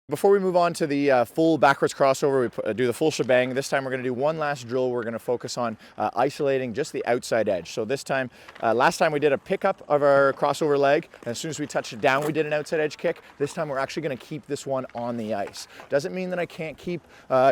Before we move on to the full backwards crossover, we do the full shebang. This time we're going to do one last drill. We're going to focus on isolating just the outside edge. So this time, last time we did a pickup of our crossover leg, and as soon as we touched it down, we did an outside edge kick. This time we're actually going to keep this one on the ice. Doesn't mean that I can't keep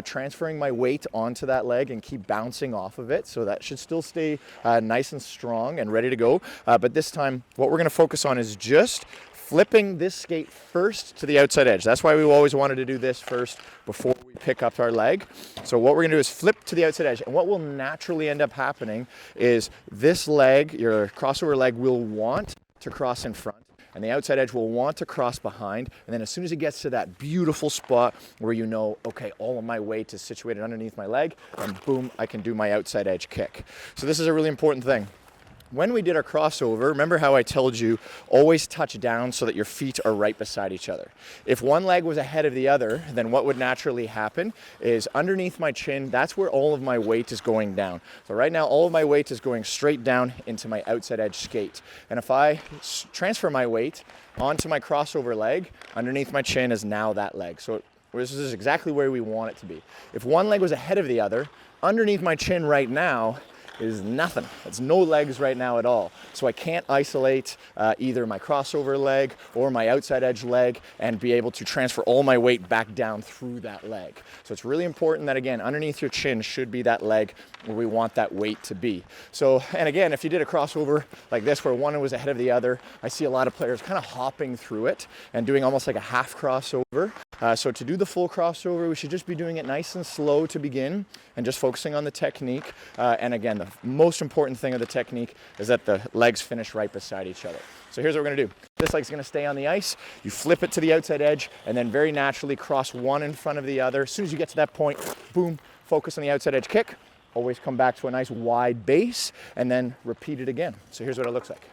transferring my weight onto that leg and keep bouncing off of it. So that should still stay nice and strong and ready to go. But this time, what we're going to focus on is just flipping this skate first to the outside edge. That's why we always wanted to do this first before we pick up our leg. So what we're gonna do is flip to the outside edge. And what will naturally end up happening is this leg, your crossover leg, will want to cross in front, and the outside edge will want to cross behind. And then as soon as it gets to that beautiful spot where you know, okay, all of my weight is situated underneath my leg, and boom, I can do my outside edge kick. So this is a really important thing. When we did our crossover, remember how I told you, always touch down so that your feet are right beside each other. If one leg was ahead of the other, then what would naturally happen is underneath my chin, that's where all of my weight is going down. So right now, all of my weight is going straight down into my outside edge skate. And if I transfer my weight onto my crossover leg, underneath my chin is now that leg. So this is exactly where we want it to be. If one leg was ahead of the other, underneath my chin right now, is nothing. It's no legs right now at all. So I can't isolate either my crossover leg or my outside edge leg and be able to transfer all my weight back down through that leg. So it's really important that, again, underneath your chin should be that leg where we want that weight to be. So, and again, if you did a crossover like this where one was ahead of the other, I see a lot of players kind of hopping through it and doing almost like a half crossover. So to do the full crossover, we should just be doing it nice and slow to begin and just focusing on the technique. And again, the most important thing of the technique is that the legs finish right beside each other. So here's what we're gonna do. This leg's gonna stay on the ice. You flip it to the outside edge and then very naturally cross one in front of the other. As soon as you get to that point, boom, focus on the outside edge kick. Always come back to a nice wide base and then repeat it again. So here's what it looks like.